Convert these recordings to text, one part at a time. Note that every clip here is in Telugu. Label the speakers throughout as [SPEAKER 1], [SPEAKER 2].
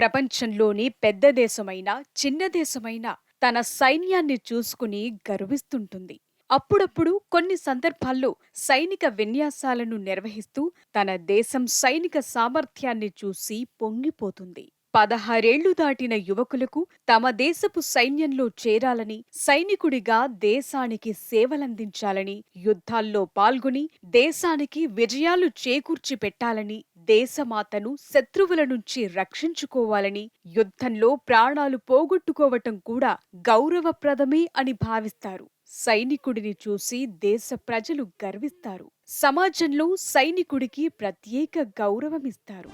[SPEAKER 1] ప్రపంచంలోని పెద్ద దేశమైనా, చిన్న దేశమైనా తన సైన్యాన్ని చూసుకుని గర్విస్తుంటుంది. అప్పుడప్పుడు కొన్ని సందర్భాల్లో సైనిక విన్యాసాలను నిర్వహిస్తూ తన దేశం సైనిక సామర్థ్యాన్ని చూసి పొంగిపోతుంది. 16 దాటిన యువకులకు తమ దేశపు సైన్యంలో చేరాలని, సైనికుడిగా దేశానికి సేవలందించాలని, యుద్ధాల్లో పాల్గొని దేశానికి విజయాలు చేకూర్చి పెట్టాలని, దేశమాతను శత్రువుల నుంచి రక్షించుకోవాలని, యుద్ధంలో ప్రాణాలు పోగొట్టుకోవటం కూడా గౌరవప్రదమే అని భావిస్తారు. సైనికుడిని చూసి దేశ ప్రజలు గర్విస్తారు. సమాజంలో సైనికుడికి ప్రత్యేక గౌరవమిస్తారు.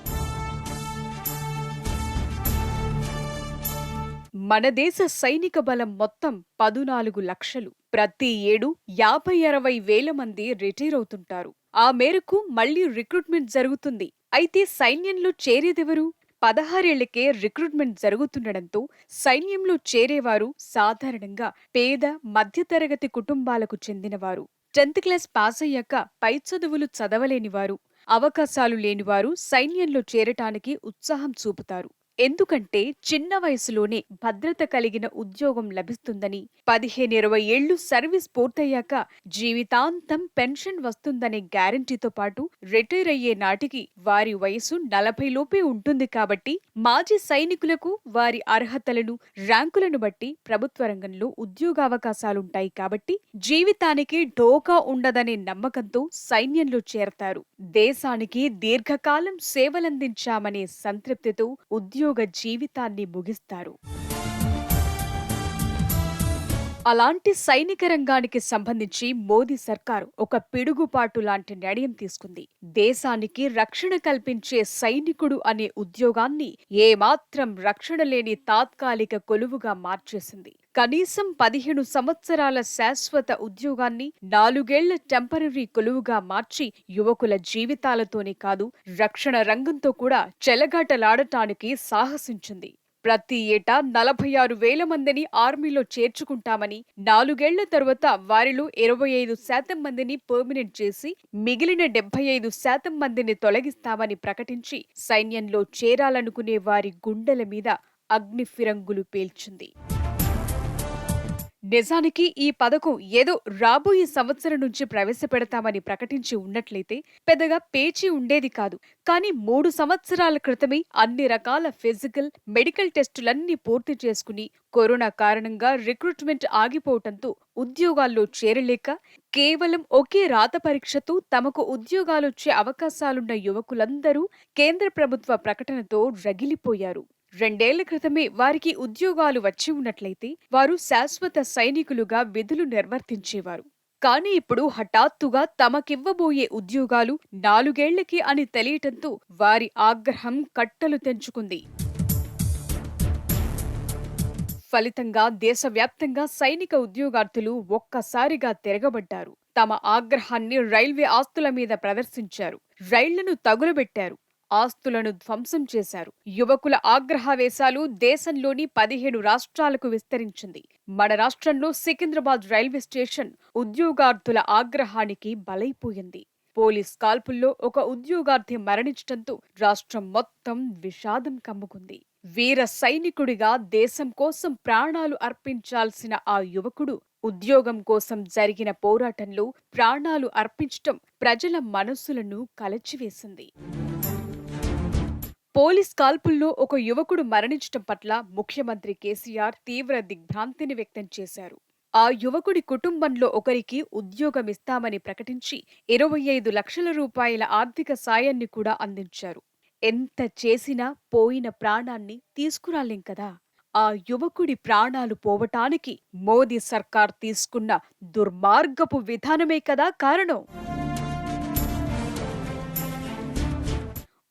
[SPEAKER 1] మన దేశ సైనిక బలం మొత్తం 14 లక్షలు. ప్రతి ఏడు 50-60 వేల మంది రిటైర్ అవుతుంటారు. ఆ మేరకు మళ్లీ రిక్రూట్మెంట్ జరుగుతుంది. అయితే సైన్యంలో చేరేదెవరు? 16 ఏళ్లకే రిక్రూట్మెంట్ జరుగుతుండడంతో సైన్యంలో చేరేవారు సాధారణంగా పేద, మధ్యతరగతి కుటుంబాలకు చెందినవారు. 10th క్లాస్ పాస్ అయ్యాక పై చదువులు చదవలేనివారు, అవకాశాలు లేనివారు సైన్యంలో చేరటానికి ఉత్సాహం చూపుతారు. ఎందుకంటే చిన్న వయసులోనే భద్రత కలిగిన ఉద్యోగం లభిస్తుందని, 15-20 ఏళ్లు సర్వీస్ పూర్తయ్యాక జీవితాంతం పెన్షన్ వస్తుందనే గ్యారంటీతో పాటు రిటైర్ అయ్యే నాటికి వారి వయసు 40 లోపే ఉంటుంది. కాబట్టి మాజీ సైనికులకు వారి అర్హతలను, ర్యాంకులను బట్టి ప్రభుత్వ రంగంలో ఉద్యోగావకాశాలుంటాయి. కాబట్టి జీవితానికి ఢోకా ఉండదనే నమ్మకంతో సైన్యంలో చేరతారు. దేశానికి దీర్ఘకాలం సేవలందించామనే సంతృప్తితో ఉద్యోగ జీవితాన్ని ముగిస్తారు. అలాంటి సైనిక రంగానికి సంబంధించి మోదీ సర్కారు ఒక పిడుగుపాటు లాంటి నిర్ణయం తీసుకుంది. దేశానికి రక్షణ కల్పించే సైనికుడు అనే ఉద్యోగాన్ని ఏమాత్రం రక్షణ లేని తాత్కాలిక కొలువుగా మార్చేసింది. కనీసం 15 సంవత్సరాల శాశ్వత ఉద్యోగాన్ని 4 ఏళ్ల టెంపరరీ కొలువుగా మార్చి యువకుల జీవితాలతోనే కాదు, రక్షణ రంగంతో కూడా చెలగాటలాడటానికి సాహసించింది. ప్రతి ఏటా 46 వేల మందిని ఆర్మీలో చేర్చుకుంటామని, 4 ఏళ్ల తరువాత వారిలో 25% మందిని పర్మినెంట్ చేసి మిగిలిన 75% మందిని తొలగిస్తామని ప్రకటించి సైన్యంలో చేరాలనుకునే వారి గుండెల మీద అగ్నిఫిరంగులు పేల్చింది. నిజానికి ఈ పథకం ఏదో రాబోయే సంవత్సరం నుంచి ప్రవేశపెడతామని ప్రకటించి ఉన్నట్లయితే పెద్దగా పేచీ ఉండేది కాదు. కానీ 3 సంవత్సరాల క్రితమే అన్ని రకాల ఫిజికల్, మెడికల్ టెస్టులన్నీ పూర్తి చేసుకుని కరోనా కారణంగా రిక్రూట్మెంట్ ఆగిపోవటంతో ఉద్యోగాల్లో చేరలేక కేవలం ఒకే రాత పరీక్షతో తమకు ఉద్యోగాలొచ్చే అవకాశాలున్న యువకులందరూ కేంద్ర ప్రభుత్వ ప్రకటనతో రగిలిపోయారు. 2 ఏళ్ల క్రితమే వారికి ఉద్యోగాలు వచ్చి ఉన్నట్లయితే వారు శాశ్వత సైనికులుగా విధులు నిర్వర్తించేవారు. కానీ ఇప్పుడు హఠాత్తుగా తమకివ్వబోయే ఉద్యోగాలు 4 ఏళ్లకి అని తెలియటంతో వారి ఆగ్రహం కట్టలు తెంచుకుంది. ఫలితంగా దేశవ్యాప్తంగా సైనిక ఉద్యోగార్థులు ఒక్కసారిగా తిరగబడ్డారు. తమ ఆగ్రహాన్ని రైల్వే ఆస్తుల మీద ప్రదర్శించారు. రైళ్లను తగులబెట్టారు. ఆస్తులను ధ్వంసం చేశారు. యువకుల ఆగ్రహావేశాలు దేశంలోని 15 రాష్ట్రాలకు విస్తరించింది. మన రాష్ట్రంలో సికింద్రాబాద్ రైల్వే స్టేషన్ ఉద్యోగార్థుల ఆగ్రహానికి బలైపోయింది. పోలీస్ కాల్పుల్లో ఒక ఉద్యోగార్థి మరణించటంతో రాష్ట్రం మొత్తం విషాదం కమ్ముకుంది. వీర సైనికుడిగా దేశం కోసం ప్రాణాలు అర్పించాల్సిన ఆ యువకుడు ఉద్యోగం కోసం జరిగిన పోరాటంలో ప్రాణాలు అర్పించటం ప్రజల మనస్సులను కలచివేసింది. పోలీస్ కాల్పుల్లో ఒక యువకుడు మరణించటం పట్ల ముఖ్యమంత్రి కేసీఆర్ తీవ్ర దిగ్భ్రాంతిని వ్యక్తం చేశారు. ఆ యువకుడి కుటుంబంలో ఒకరికి ఉద్యోగమిస్తామని ప్రకటించి 25 లక్షల రూపాయల ఆర్థిక సాయాన్ని కూడా అందించారు. ఎంత చేసినా పోయిన ప్రాణాన్ని తీసుకురాలేం కదా. ఆ యువకుడి ప్రాణాలు పోవటానికి మోదీ సర్కార్ తీసుకున్న దుర్మార్గపు విధానమే కదా కారణం.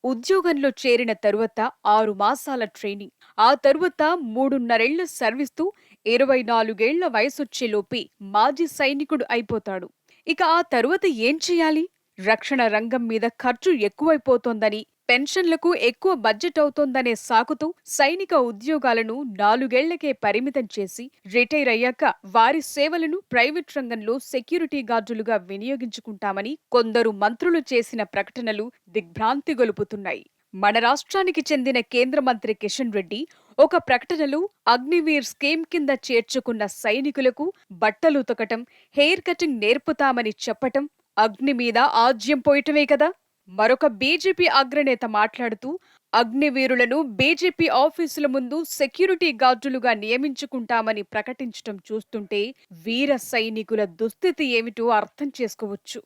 [SPEAKER 1] ఉద్యోగంలో చేరిన తరువాత 6 మాసాల ట్రైనింగ్, ఆ తరువాత 3.5 ఏళ్ల సర్వీస్తో 24 ఏళ్ల వయసొచ్చేలోపే మాజీ సైనికుడు అయిపోతాడు. ఇక ఆ తరువాత ఏం చేయాలి? రక్షణ రంగం మీద ఖర్చు ఎక్కువైపోతోందని, పెన్షన్లకు ఎక్కువ బడ్జెట్ అవుతోందనే సాకుతో సైనిక ఉద్యోగాలను 4 ఏళ్లకే పరిమితం చేసి రిటైర్ అయ్యాక వారి సేవలను ప్రైవేట్ రంగంలో సెక్యూరిటీ గార్డులుగా వినియోగించుకుంటామని కొందరు మంత్రులు చేసిన ప్రకటనలు దిగ్భ్రాంతి గొలుపుతున్నాయి. మన రాష్ట్రానికి చెందిన కేంద్ర మంత్రి కిషన్ రెడ్డి ఒక ప్రకటనలో అగ్నివీర్ స్కీమ్ కింద చేర్చుకున్న సైనికులకు బట్టలు ఉతకటం, హెయిర్ కటింగ్ నేర్పుతామని చెప్పటం అగ్ని మీద ఆజ్యం పోయటమే కదా. మరొక బీజేపీ అగ్రనేత మాట్లాడుతూ అగ్నివీరులను బీజేపీ ఆఫీసుల ముందు సెక్యూరిటీ గార్డులుగా నియమించుకుంటామని ప్రకటించటం చూస్తుంటే వీర సైనికుల దుస్థితి ఏమిటో అర్థం చేసుకోవచ్చు.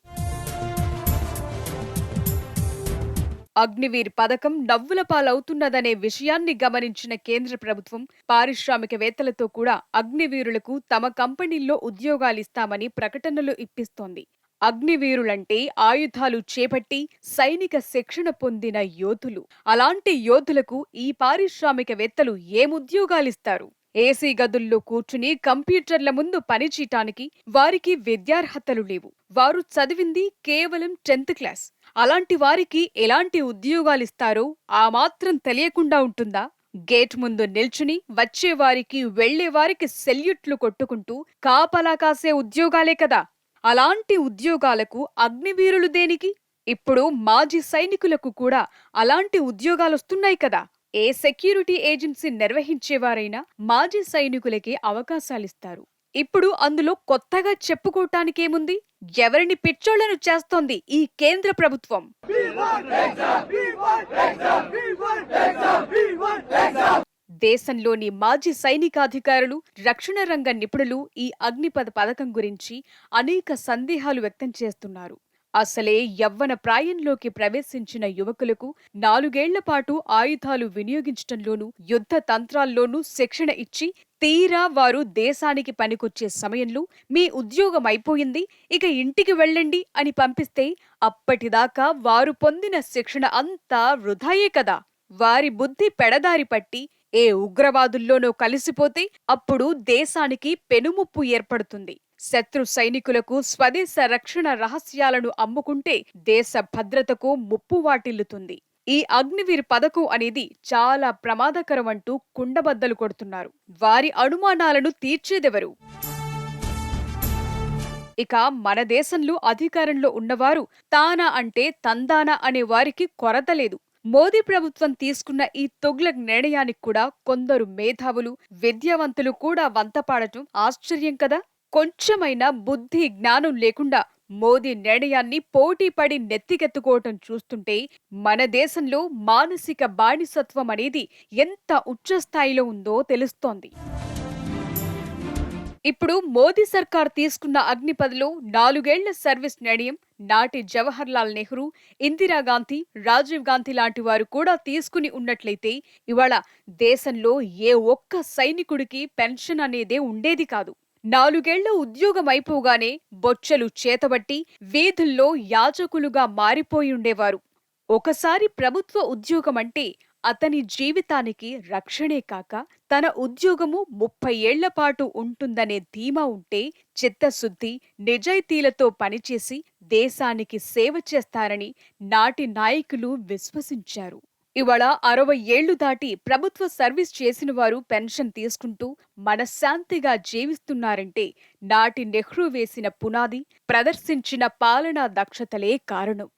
[SPEAKER 1] అగ్నివీర్ పథకం నవ్వుల పాలవుతున్నదనే విషయాన్ని గమనించిన కేంద్ర ప్రభుత్వం పారిశ్రామికవేత్తలతో కూడా అగ్నివీరులకు తమ కంపెనీల్లో ఉద్యోగాలిస్తామని ప్రకటనలు ఇప్పిస్తోంది. అగ్నివీరులంటే ఆయుధాలు చేపట్టి సైనిక శిక్షణ పొందిన యోధులు. అలాంటి యోధులకు ఈ పారిశ్రామికవేత్తలు ఏముద్యోగాలిస్తారు? ఏసీ గదుల్లో కూర్చుని కంప్యూటర్ల ముందు పనిచేయటానికి వారికి విద్యార్హతలు లేవు. వారు చదివింది కేవలం 10th క్లాస్. అలాంటి వారికి ఎలాంటి ఉద్యోగాలిస్తారో ఆ మాత్రం తెలియకుండా ఉంటుందా? గేట్ ముందు నిల్చుని వచ్చేవారికి వెళ్లేవారికి సెల్యూట్లు కొట్టుకుంటూ కాపలా కాసే ఉద్యోగాలే కదా. అలాంటి ఉద్యోగాలకు అగ్నివీరులు దేనికి? ఇప్పుడు మాజీ సైనికులకు కూడా అలాంటి ఉద్యోగాలొస్తున్నాయి కదా. ఏ సెక్యూరిటీ ఏజెన్సీ నిర్వహించేవారైనా మాజీ సైనికులకే అవకాశాలిస్తారు. ఇప్పుడు అందులో కొత్తగా చెప్పుకోటానికేముంది? ఎవరిని పిచ్చోళ్లను చేస్తోంది ఈ కేంద్ర ప్రభుత్వం? దేశంలోని మాజీ సైనికాధికారులు, రక్షణ రంగ నిపుణులు ఈ అగ్నిపథ్ పథకం గురించి అనేక సందేహాలు వ్యక్తం చేస్తున్నారు. అసలే యవ్వన ప్రాయంలోకి ప్రవేశించిన యువకులకు 4 ఏళ్ల పాటు ఆయుధాలు వినియోగించటంలోనూ, యుద్ధ తంత్రాల్లోనూ శిక్షణ ఇచ్చి తీరా వారు దేశానికి పనికొచ్చే సమయంలో మీ ఉద్యోగం అయిపోయింది, ఇక ఇంటికి వెళ్ళండి అని పంపిస్తే అప్పటిదాకా వారు పొందిన శిక్షణ అంతా వృధాయే కదా. వారి బుద్ధి పెడదారి పట్టి ఏ ఉగ్రవాదుల్లోనో కలిసిపోతే అప్పుడు దేశానికి పెనుముప్పు ఏర్పడుతుంది. శత్రు సైనికులకు స్వదేశ రక్షణ రహస్యాలను అమ్ముకుంటే దేశ భద్రతకు ముప్పు వాటిల్లుతుంది. ఈ అగ్నివీర్ పథకం అనేది చాలా ప్రమాదకరం అంటూ కుండబద్దలు కొడుతున్నారు. వారి అనుమానాలను తీర్చేదెవరు? ఇక మన దేశంలో అధికారంలో ఉన్నవారు తానా అంటే తందానా అనే వారికి కొరత లేదు. మోదీ ప్రభుత్వం తీసుకున్న ఈ తుగ్లక్ నిర్ణయానికి కూడా కొందరు మేధావులు, విద్యావంతులు కూడా వంతపాడటం ఆశ్చర్యం కదా. కొంచెమైనా బుద్ధి జ్ఞానం లేకుండా మోదీ నిర్ణయాన్ని పోటీపడి నెత్తికెత్తుకోవటం చూస్తుంటే మన దేశంలో మానసిక బానిసత్వం అనేది ఎంత ఉచ్చస్థాయిలో ఉందో తెలుస్తోంది. ఇప్పుడు మోదీ సర్కార్ తీసుకున్న అగ్నిపథ్లో 4 ఏళ్ల సర్వీస్ నిర్ణయం నాటి జవహర్ లాల్ నెహ్రూ, ఇందిరాగాంధీ, రాజీవ్ గాంధీ లాంటి వారు కూడా తీసుకుని ఉన్నట్లయితే ఇవాళ దేశంలో ఏ ఒక్క సైనికుడికి పెన్షన్ అనేదే ఉండేది కాదు. 4 ఏళ్ల ఉద్యోగం అయిపోగానే బొచ్చెలు చేతబట్టి వీధుల్లో యాజకులుగా మారిపోయి ఉండేవారు. ఒకసారి ప్రభుత్వ ఉద్యోగం అంటే అతని జీవితానికి రక్షణే కాక తన ఉద్యోగము 30 ఏళ్ల పాటు ఉంటుందనే ధీమా ఉంటే చిత్తశుద్ధి, నిజాయితీలతో పనిచేసి దేశానికి సేవ చేస్తారని నాటి నాయకులు విశ్వసించారు. ఇవాళ 60 ఏళ్లు దాటి ప్రభుత్వ సర్వీస్ చేసిన వారు పెన్షన్ తీసుకుంటూ మనశ్శాంతిగా జీవిస్తున్నారంటే నాటి నెహ్రూ వేసిన పునాది, ప్రదర్శించిన పాలనా దక్షతలే కారణం.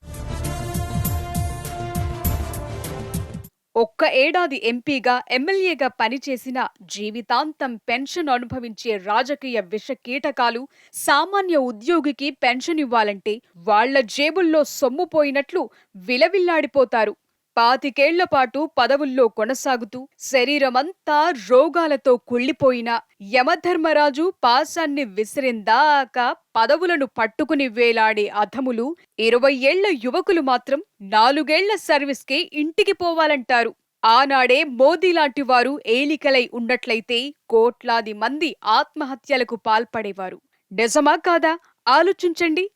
[SPEAKER 1] ఒక్క ఏడాది ఎంపీగా, ఎమ్మెల్యేగా పనిచేసిన జీవితాంతం పెన్షన్ అనుభవించే రాజకీయ విష కీటకాలు సామాన్య ఉద్యోగికి పెన్షన్ ఇవ్వాలంటే వాళ్ల జేబుల్లో సొమ్ము పోయినట్లు విలవిల్లాడిపోతారు. 25 ఏళ్ల పాటు పదవుల్లో కొనసాగుతూ శరీరమంతా రోగాలతో కుళ్ళిపోయిన యమధర్మరాజు పాశాన్ని విసిరిందాకా పదవులను పట్టుకుని వేలాడే అధములు 20 ఏళ్ల యువకులు మాత్రం 4 ఏళ్ల సర్వీస్కే ఇంటికి పోవాలంటారు. ఆనాడే మోదీ లాంటి వారు ఏలికలై ఉన్నట్లయితే కోట్లాది మంది ఆత్మహత్యలకు పాల్పడేవారు. నిజమా కాదా ఆలోచించండి.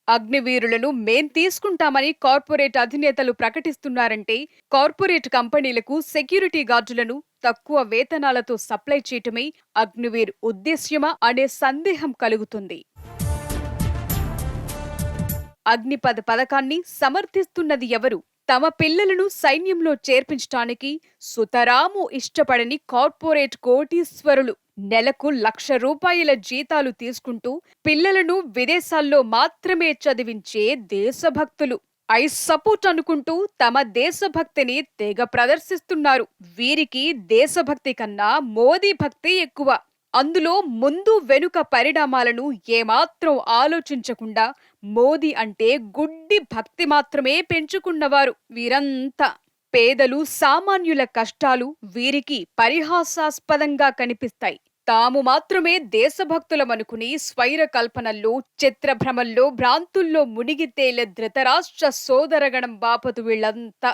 [SPEAKER 1] అగ్నివీరులను మేం తీసుకుంటామని కార్పొరేట్ అధినేతలు ప్రకటిస్తున్నారంటే కార్పొరేట్ కంపెనీలకు సెక్యూరిటీ గార్డులను తక్కువ వేతనాలతో సప్లై చేయటమే అగ్నివీర్ ఉద్దేశ్యమా అనే సందేహం కలుగుతుంది. అగ్నిపథ్ పథకాన్ని సమర్థిస్తున్నది ఎవరు? తమ పిల్లలను సైన్యంలో చేర్పించటానికి సుతరాము ఇష్టపడని కార్పొరేట్ కోటీశ్వరులు నెలకు ₹1,00,000 జీతాలు తీసుకుంటూ పిల్లలను విదేశాల్లో మాత్రమే చదివించే దేశభక్తులు. ఐ సపోర్ట్ అనుకుంటూ తమ దేశభక్తిని తెగ ప్రదర్శిస్తున్నారు. వీరికి దేశభక్తి కన్నా మోదీ భక్తి ఎక్కువ. అందులో ముందు వెనుక పరిణామాలను ఏమాత్రం ఆలోచించకుండా మోదీ అంటే గుడ్డి భక్తి మాత్రమే పెంచుకున్నవారు వీరంతా. పేదలు, సామాన్యుల కష్టాలు వీరికి పరిహాసాస్పదంగా కనిపిస్తాయి. తాము మాత్రమే దేశభక్తులమనుకుని స్వైర కల్పనల్లో, చిత్రభ్రమల్లో, భ్రాంతుల్లో మునిగి తేలే ధృతరాష్ట్ర సోదరగణం బాపతు వీళ్లంతా.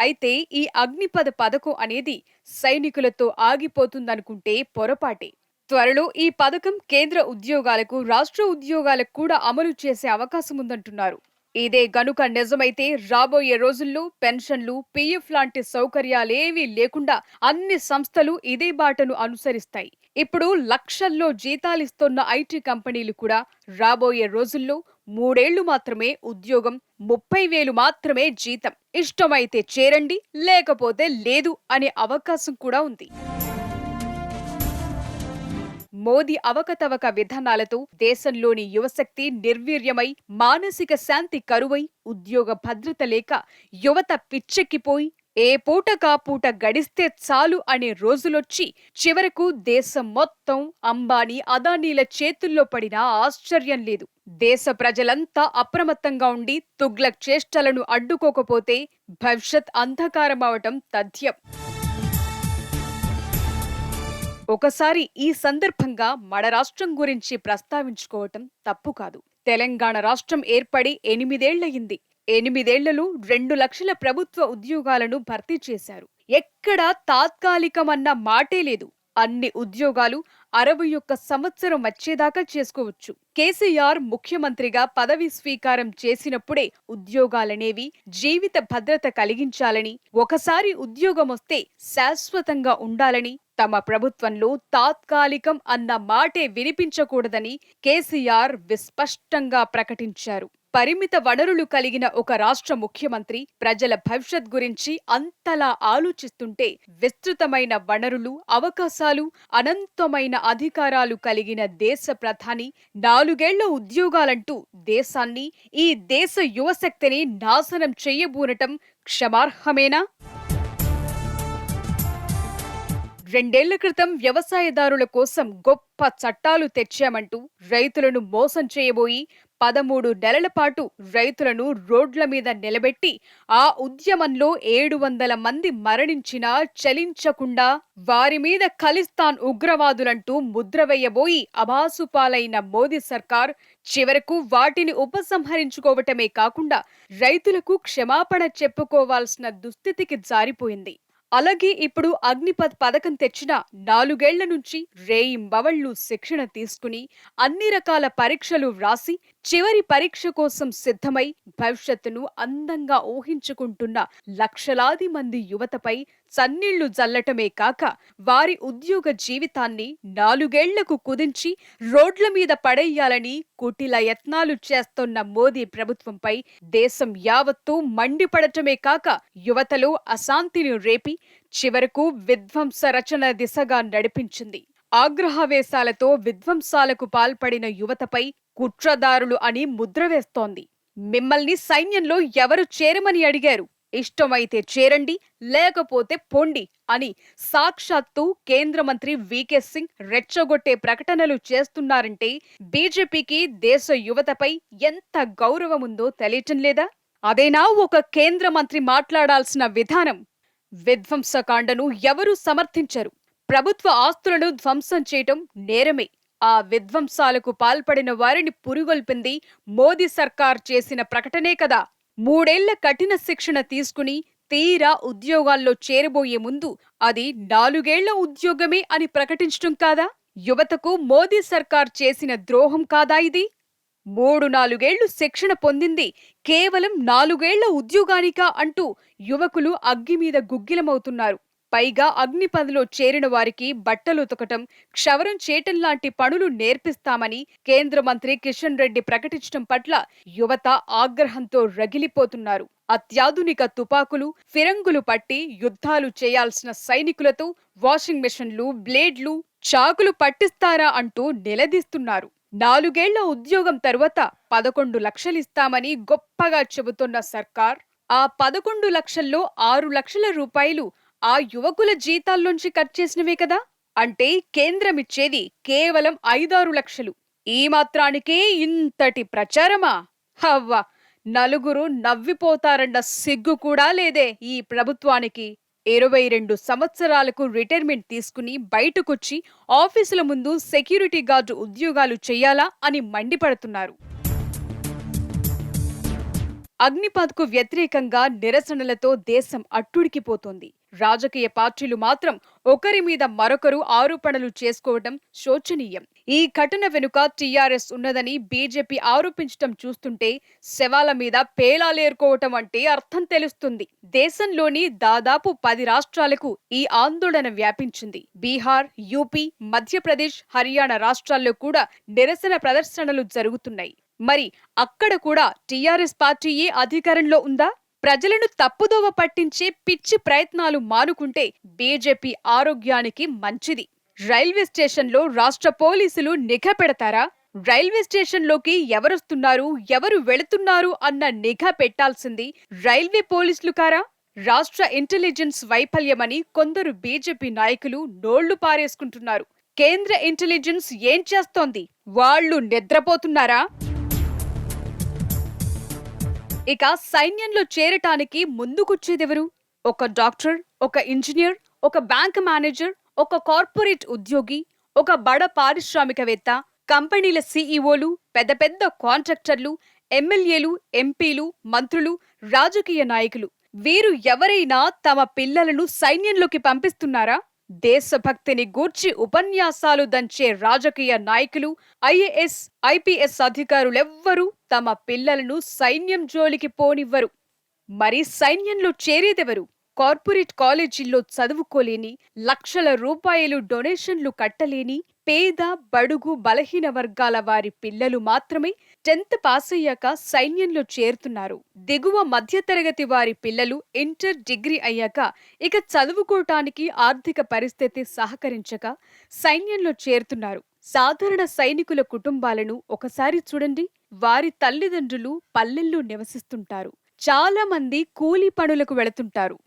[SPEAKER 1] అయితే ఈ అగ్నిపథ పథకం అనేది సైనికులతో ఆగిపోతుందనుకుంటే పొరపాటే. త్వరలో ఈ పథకం కేంద్ర ఉద్యోగాలకు, రాష్ట్ర ఉద్యోగాలకు కూడా అమలు చేసే అవకాశం ఉందంటున్నారు. ఇదే గనుక నిజమైతే రాబోయే రోజుల్లో పెన్షన్లు, పీఎఫ్ లాంటి సౌకర్యాలేవీ లేకుండా అన్ని సంస్థలు ఇదే బాటను అనుసరిస్తాయి. ఇప్పుడు లక్షల్లో జీతాలిస్తోన్న ఐటీ కంపెనీలు కూడా రాబోయే రోజుల్లో 3 ఏళ్లు మాత్రమే ఉద్యోగం, 30,000 మాత్రమే జీతం, ఇష్టమైతే చేరండి లేకపోతే లేదు అనే అవకాశం కూడా ఉంది. మోదీ అవకతవక విధానాలతో దేశంలోని యువశక్తి నిర్వీర్యమై, మానసిక శాంతి కరువై, ఉద్యోగ భద్రత లేక యువత పిచ్చెక్కిపోయి ఏ పూట కాపూట గడిస్తే చాలు అనే రోజులొచ్చి చివరకు దేశం మొత్తం అంబానీ, అదానీల చేతుల్లో పడినా ఆశ్చర్యం లేదు. దేశ ప్రజలంతా అప్రమత్తంగా ఉండి తుగ్లక్ చేష్టలను అడ్డుకోకపోతే భవిష్యత్ అంధకారమవటం తథ్యం. ఒకసారి ఈ సందర్భంగా మన రాష్ట్రం గురించి ప్రస్తావించుకోవటం తప్పు కాదు. తెలంగాణ రాష్ట్రం ఏర్పడి 8 ఏళ్లయింది. 8 ఏళ్లలో 2 లక్షల ప్రభుత్వ ఉద్యోగాలను భర్తీ చేశారు. ఎక్కడా తాత్కాలికమన్న మాటే లేదు. అన్ని ఉద్యోగాలు 61 సంవత్సరం వచ్చేదాకా చేసుకోవచ్చు. కేసీఆర్ ముఖ్యమంత్రిగా పదవి స్వీకారం చేసినప్పుడే ఉద్యోగాలనేవి జీవిత భద్రత కలిగించాలని, ఒకసారి ఉద్యోగమొస్తే శాశ్వతంగా ఉండాలని, తమ ప్రభుత్వంలో తాత్కాలికం అన్న మాటే వినిపించకూడదని కేసీఆర్ విస్పష్టంగా ప్రకటించారు. పరిమిత వనరులు కలిగిన ఒక రాష్ట్ర ముఖ్యమంత్రి ప్రజల భవిష్యత్ గురించి అంతలా ఆలోచిస్తుంటే విస్తృతమైన వనరులు, అవకాశాలు, అనంతమైన అధికారాలు కలిగిన దేశ ప్రధాని 4 ఏళ్ల ఉద్యోగాలంటూ దేశాన్ని, ఈ దేశ యువశక్తిని నాశనం చెయ్యబూనటం క్షమార్హమేనా? 2 ఏళ్ల క్రితం వ్యవసాయదారుల కోసం గొప్ప చట్టాలు తెచ్చామంటూ రైతులను మోసం చేయబోయి 13 నెలల పాటు రైతులను రోడ్ల మీద నిలబెట్టి ఆ ఉద్యమంలో 700 మంది మరణించినా చలించకుండా వారి మీద ఖలిస్తాన్ ఉగ్రవాదులంటూ ముద్ర వేయబోయి అభాసుపాలైన మోదీ సర్కార్ చివరకు వాటిని ఉపసంహరించుకోవటమే కాకుండా రైతులకు క్షమాపణ చెప్పుకోవాల్సిన దుస్థితికి జారిపోయింది. అలాగే ఇప్పుడు అగ్నిపథ్ పథకం తెచ్చిన 4 ఏళ్ల నుంచి రేయింబవళ్లు శిక్షణ తీసుకుని అన్ని రకాల పరీక్షలు వ్రాసి చివరి పరీక్ష కోసం సిద్ధమై భవిష్యత్తును అందంగా ఊహించుకుంటున్న లక్షలాది మంది యువతపై చన్నీళ్లు జల్లటమే కాక వారి ఉద్యోగ జీవితాన్ని 4 ఏళ్లకు కుదించి రోడ్ల మీద పడేయాలని కుటిల యత్నాలు చేస్తోన్న మోదీ ప్రభుత్వంపై దేశం యావత్తూ మండిపడటమే కాక యువతలో అశాంతిని రేపి చివరకు విధ్వంస రచన దిశగా నడిపించింది. ఆగ్రహావేశాలతో విధ్వంసాలకు పాల్పడిన యువతపై కుట్రదారులు అని ముద్ర వేస్తోంది. మిమ్మల్ని సైన్యంలో ఎవరు చేరమని అడిగారు? ఇష్టమైతే చేరండి లేకపోతే పొండి అని సాక్షాత్తు కేంద్ర మంత్రి వీకే సింగ్ రెచ్చగొట్టే ప్రకటనలు చేస్తున్నారంటే బీజేపీకి దేశ యువతపై ఎంత గౌరవముందో తెలియటం లేదా? అదేనా ఒక కేంద్ర మంత్రి మాట్లాడాల్సిన విధానం? విధ్వంసకాండను ఎవరూ సమర్థించరు. ప్రభుత్వ ఆస్తులను ధ్వంసం చేయటం నేరమే. ఆ విధ్వంసాలకు పాల్పడిన వారిని పురిగొల్పింది మోదీ సర్కార్ చేసిన ప్రకటనే కదా. 3 ఏళ్ల కఠిన శిక్షణ తీసుకుని తీరా ఉద్యోగాల్లో చేరబోయే ముందు అది 4 ఏళ్ల ఉద్యోగమే అని ప్రకటించటం కాదా? యువతకు మోదీ సర్కార్ చేసిన ద్రోహం కాదా ఇది? 3-4 ఏళ్లు శిక్షణ పొందింది కేవలం 4 ఏళ్ల ఉద్యోగానికా అంటూ యువకులు అగ్గిమీద గుగ్గిలమవుతున్నారు. పైగా అగ్నిపథ్లో చేరిన వారికి బట్టలు ఉతకటం, క్షవరం చేయటం లాంటి పనులు నేర్పిస్తామని కేంద్ర మంత్రి కిషన్ రెడ్డి ప్రకటించడం పట్ల యువత ఆగ్రహంతో రగిలిపోతున్నారు. అత్యాధునిక తుపాకులు, ఫిరంగులు పట్టి యుద్ధాలు చేయాల్సిన సైనికులతో వాషింగ్ మెషిన్లు, బ్లేడ్లు, చాకులు పట్టిస్తారా అంటూ నిలదీస్తున్నారు. 4 ఏళ్ల ఉద్యోగం తరువాత 11 లక్షలిస్తామని గొప్పగా చెబుతున్న సర్కార్ ఆ 11 లక్షల్లో 6 లక్షల రూపాయలు ఆ యువకుల జీతాల్లోంచి కట్ చేసినవే కదా. అంటే కేంద్రమిచ్చేది కేవలం 5-6 లక్షలు. ఈ మాత్రానికే ఇంతటి ప్రచారమా? హవ్వ, నలుగురు నవ్విపోతారన్న సిగ్గు కూడా లేదే ఈ ప్రభుత్వానికి. 22 సంవత్సరాలకు రిటైర్మెంట్ తీసుకుని బయటకొచ్చి ఆఫీసుల ముందు సెక్యూరిటీ గార్డు ఉద్యోగాలు చెయ్యాలా అని మండిపడుతున్నారు. అగ్నిపథ్కు వ్యతిరేకంగా నిరసనలతో దేశం అట్టుడికిపోతోంది. రాజకీయ పార్టీలు మాత్రం ఒకరి మీద మరొకరు ఆరోపణలు చేసుకోవడం శోచనీయం. ఈ ఘటన వెనుక టీఆర్ఎస్ ఉన్నదని బీజేపీ ఆరోపించటం చూస్తుంటే శవాల మీద పేలాలేరుకోవటం అంటే అర్థం తెలుస్తుంది. దేశంలోని దాదాపు 10 రాష్ట్రాలకు ఈ ఆందోళన వ్యాపించింది. బీహార్, యూపీ, మధ్యప్రదేశ్, హర్యానా రాష్ట్రాల్లో కూడా నిరసన ప్రదర్శనలు జరుగుతున్నాయి. మరి అక్కడ కూడా టీఆర్ఎస్ పార్టీయే అధికారంలో ఉందా? ప్రజలను తప్పుదోవ పట్టించే పిచ్చి ప్రయత్నాలు మానుకుంటే బీజేపీ ఆరోగ్యానికి మంచిది. రైల్వే స్టేషన్లో రాష్ట్ర పోలీసులు నిఘా పెడతారా? రైల్వే స్టేషన్లోకి ఎవరొస్తున్నారు, ఎవరు వెళుతున్నారు అన్న నిఘా పెట్టాల్సింది రైల్వే పోలీసులు కారా? రాష్ట్ర ఇంటెలిజెన్స్ వైఫల్యమని కొందరు బీజేపీ నాయకులు నోళ్లు పారేసుకుంటున్నారు. కేంద్ర ఇంటెలిజెన్స్ ఏం చేస్తోంది? వాళ్ళు నిద్రపోతున్నారా? ఇక సైన్యంలో చేరటానికి ముందుకొచ్చేదెవరు? ఒక డాక్టర్, ఒక ఇంజనీర్, ఒక బ్యాంక్ మేనేజర్, ఒక కార్పొరేట్ ఉద్యోగి, ఒక బడ పారిశ్రామికవేత్త, కంపెనీల సీఈఓలు, పెద్ద పెద్ద కాంట్రాక్టర్లు, ఎమ్మెల్యేలు, ఎంపీలు, మంత్రులు, రాజకీయ నాయకులు. వీరు ఎవరైనా తమ పిల్లలను సైన్యంలోకి పంపిస్తున్నారా? దేశభక్తిని గూర్చి ఉపన్యాసాలు దంచే రాజకీయ నాయకులు, ఐఏఎస్, ఐపీఎస్ అధికారులెవ్వరూ తమ పిల్లలను సైన్యం జోలికి పోనివ్వరు. మరి సైన్యంలో చేరేదెవరు? కార్పొరేట్ కాలేజీల్లో చదువుకోలేని, లక్షల రూపాయలు డొనేషన్లు కట్టలేని పేద, బడుగు, బలహీన వర్గాల వారి పిల్లలు మాత్రమే 10th పాస్ అయ్యాక సైన్యంలో చేరుతున్నారు. దిగువ మధ్యతరగతి వారి పిల్లలు ఇంటర్, డిగ్రీ అయ్యాక ఇక చదువుకోవటానికి ఆర్థిక పరిస్థితి సహకరించక సైన్యంలో చేరుతున్నారు. సాధారణ సైనికుల కుటుంబాలను ఒకసారి చూడండి. వారి తల్లిదండ్రులు పల్లెల్లో నివసిస్తుంటారు. చాలా మంది కూలీ పనులకు వెళుతుంటారు.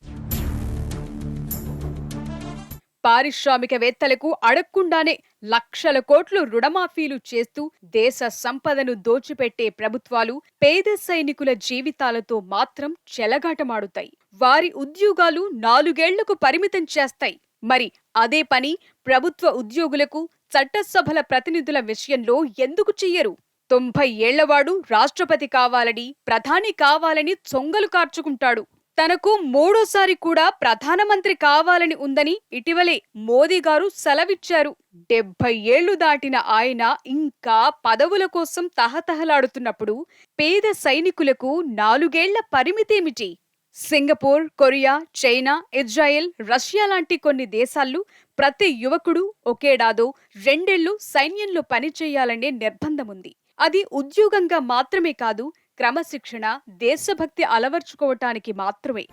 [SPEAKER 1] పారిశ్రామికవేత్తలకు అడగకుండానే లక్షల కోట్లు రుణమాఫీలు చేస్తూ దేశ సంపదను దోచిపెట్టే ప్రభుత్వాలు పేద సైనికుల జీవితాలతో మాత్రం చెలగాటమాడుతాయి. వారి ఉద్యోగాలు 4 ఏళ్లకు పరిమితం చేస్తాయి. మరి అదే పని ప్రభుత్వ ఉద్యోగులకు, చట్టసభల ప్రతినిధుల విషయంలో ఎందుకు చెయ్యరు? 90 ఏళ్లవాడు రాష్ట్రపతి కావాలని, ప్రధాని కావాలని చొంగలు కార్చుకుంటాడు. తనకు 3వ సారి కూడా ప్రధానమంత్రి కావాలని ఉందని ఇటీవలే మోదీ గారు సెలవిచ్చారు. 70 ఏళ్లు దాటిన ఆయన ఇంకా పదవుల కోసం తహతహలాడుతున్నప్పుడు పేద సైనికులకు 4 ఏళ్ల పరిమితేమిటి? Singapore, Korea, China, Israel, Russia లాంటి కొన్ని దేశాల్లో ప్రతి యువకుడు ఒకేడాదో 2 ఏళ్లు సైన్యంలో పనిచేయాలనే నిర్బంధముంది. అది ఉద్యోగంగా మాత్రమే కాదు, క్రమశిక్షణ, దేశభక్తి అలవర్చుకోవటానికి మాత్రమే.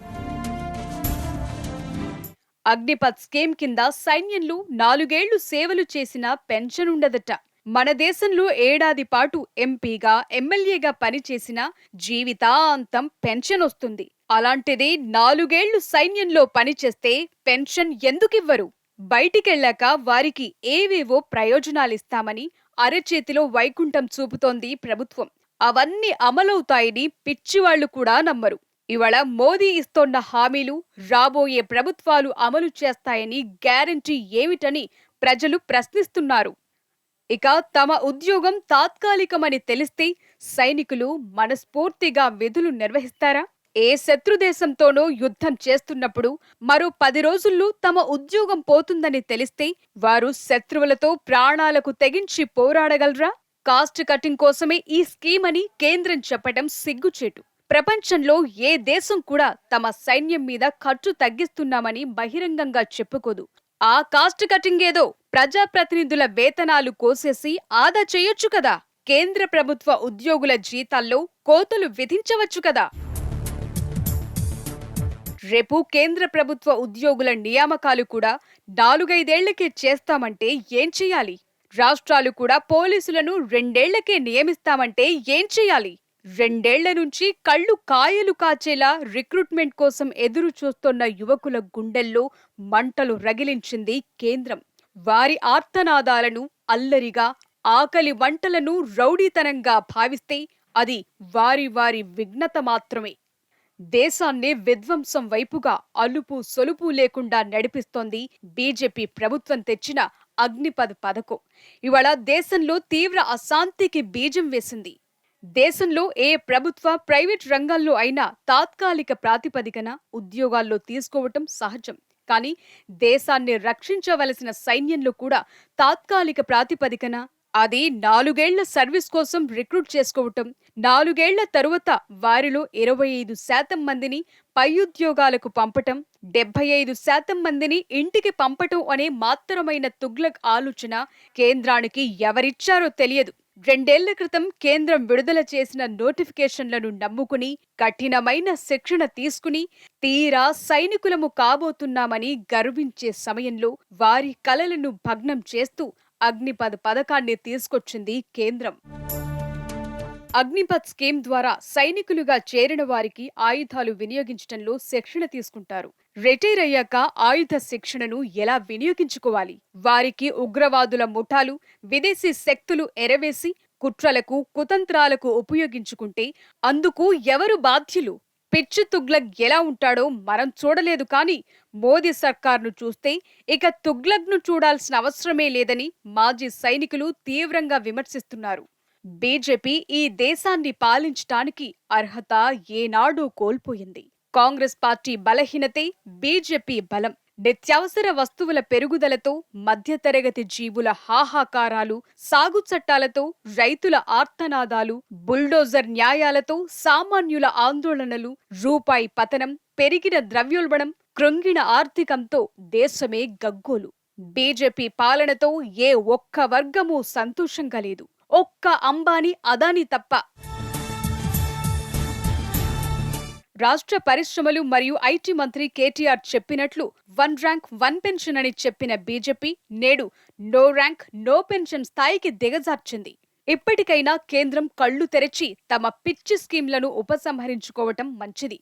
[SPEAKER 1] అగ్నిపథ్ స్కీమ్ కింద సైన్యంలో 4 ఏళ్లు సేవలు చేసినా పెన్షన్ ఉండదట. మన దేశంలో ఏడాది పాటు ఎంపీగా, ఎమ్మెల్యేగా పనిచేసినా జీవితాంతం పెన్షన్ వస్తుంది. అలాంటిది 4 ఏళ్లు సైన్యంలో పనిచేస్తే పెన్షన్ ఎందుకివ్వరు? బయటికెళ్లాక వారికి ఏవేవో ప్రయోజనాలిస్తామని అరచేతిలో వైకుంఠం చూపుతోంది ప్రభుత్వం. అవన్నీ అమలవుతాయని పిచ్చివాళ్లు కూడా నమ్మరు. ఇవాళ మోదీ ఇస్తోన్న హామీలు రాబోయే ప్రభుత్వాలు అమలు చేస్తాయని గ్యారంటీ ఏమిటని ప్రజలు ప్రశ్నిస్తున్నారు. ఇక తమ ఉద్యోగం తాత్కాలికమని తెలిస్తే సైనికులు మనస్ఫూర్తిగా విధులు నిర్వహిస్తారా? ఏ శత్రుదేశంతోనో యుద్ధం చేస్తున్నప్పుడు మరో 10 రోజుల్లో తమ ఉద్యోగం పోతుందని తెలిస్తే వారు శత్రువులతో ప్రాణాలకు తెగించి పోరాడగలరా? కాస్ట్ కటింగ్ కోసమే ఈ స్కీమ్ అని కేంద్రం చెప్పటం సిగ్గుచేటు. ప్రపంచంలో ఏ దేశం కూడా తమ సైన్యం మీద ఖర్చు తగ్గిస్తున్నామని బహిరంగంగా చెప్పుకోదు. ఆ కాస్ట్ కటింగ్ ఏదో ప్రజాప్రతినిధుల వేతనాలు కోసేసి ఆదా చేయొచ్చు కదా. కేంద్ర ప్రభుత్వ ఉద్యోగుల జీతాల్లో కోతలు విధించవచ్చు కదా. రేపు కేంద్ర ప్రభుత్వ ఉద్యోగుల నియామకాలు కూడా 4-5 ఏళ్లకే చేస్తామంటే ఏం చెయ్యాలి? రాష్ట్రాలు కూడా పోలీసులను 2 ఏళ్లకే నియమిస్తామంటే ఏం చేయాలి? 2 ఏళ్ల నుంచి కళ్ళు కాయలు కాచేలా రిక్రూట్మెంట్ కోసం ఎదురు చూస్తున్న యువకుల గుండెల్లో మంటలు రగిలించింది కేంద్రం. వారి ఆర్తనాదాలను అల్లరిగా, ఆకలి వంటలను రౌడీతనంగా భావిస్తే అది వారి వారి విఘ్నత మాత్రమే. దేశాన్ని విధ్వంసం వైపుగా అలుపు సొలుపు లేకుండా నడిపిస్తోంది బీజేపీ ప్రభుత్వం తెచ్చిన అగ్నిపథ్ పథకం. ఇవాళ దేశంలో తీవ్ర అశాంతికి బీజం వేసింది. దేశంలో ఏ ప్రభుత్వ, ప్రైవేట్ రంగాల్లో అయినా తాత్కాలిక ప్రాతిపదికన ఉద్యోగాల్లో తీసుకోవటం సహజం. కానీ దేశాన్ని రక్షించవలసిన సైన్యంలో కూడా తాత్కాలిక ప్రాతిపదికన, అది 4 ఏళ్ల సర్వీస్ కోసం రిక్రూట్ చేసుకోవటం, 4 ఏళ్ల తరువాత వారిలో 25% మందిని పై ఉద్యోగాలకు పంపటం, 75% మందిని ఇంటికి పంపటం అనే మాత్రమైన తుగ్లక్ ఆలోచన కేంద్రానికి ఎవరిచ్చారో తెలియదు. 2 ఏళ్ల క్రితం కేంద్రం విడుదల చేసిన నోటిఫికేషన్లను నమ్ముకుని కఠినమైన శిక్షణ తీసుకుని తీరా సైనికులము కాబోతున్నామని గర్వించే సమయంలో వారి కలలను భగ్నం చేస్తూ అగ్నిపథ్ పథకాన్ని తీసుకొచ్చింది కేంద్రం. అగ్నిపథ్ స్కీమ్ ద్వారా సైనికులుగా చేరిన వారికి ఆయుధాలు వినియోగించడంలో శిక్షణ తీసుకుంటారు. రిటైర్ అయ్యాక ఆయుధ శిక్షణను ఎలా వినియోగించుకోవాలి, వారికి ఉగ్రవాదుల ముఠాలు, విదేశీ శక్తులు ఎరవేసి కుట్రలకు, కుతంత్రాలకు ఉపయోగించుకుంటే అందుకు ఎవరు బాధ్యులు? పిచ్చి తుగ్లక్ ఎలా ఉంటాడో మనం చూడలేదు, కానీ మోదీ సర్కార్ను చూస్తే ఇక తుగ్లక్ను చూడాల్సిన అవసరమే లేదని మాజీ సైనికులు తీవ్రంగా విమర్శిస్తున్నారు. బీజేపీ ఈ దేశాన్ని పాలించటానికి అర్హత ఏనాడో కోల్పోయింది. కాంగ్రెస్ పార్టీ బలహీనతే బీజేపీ బలం. నిత్యావసర వస్తువుల పెరుగుదలతో, మధ్యతరగతి జీవుల హాహాకారాలు, సాగు చట్టాలతో రైతుల ఆర్తనాదాలు, బుల్డోజర్ న్యాయాలతో సామాన్యుల ఆందోళనలు, రూపాయి పతనం, పెరిగిన ద్రవ్యోల్బణం, కృంగిన ఆర్థికంతో దేశమే గగ్గోలు. బీజేపీ పాలనతో ఏ ఒక్క వర్గమూ సంతోషంగా లేదు. ఒక్క అంబానీ, అదానీ తప్ప. రాష్ట్ర పరిశ్రమలు మరియు ఐటీ మంత్రి కేటీఆర్ చెప్పినట్లు 1 ర్యాంక్ 1 పెన్షన్ అని చెప్పిన బీజేపీ నేడు నో ర్యాంక్ నో పెన్షన్ స్థాయికి దిగజార్చింది. ఇప్పటికైనా కేంద్రం కళ్లు తెరచి తమ పిచ్చి స్కీంలను ఉపసంహరించుకోవటం మంచిది.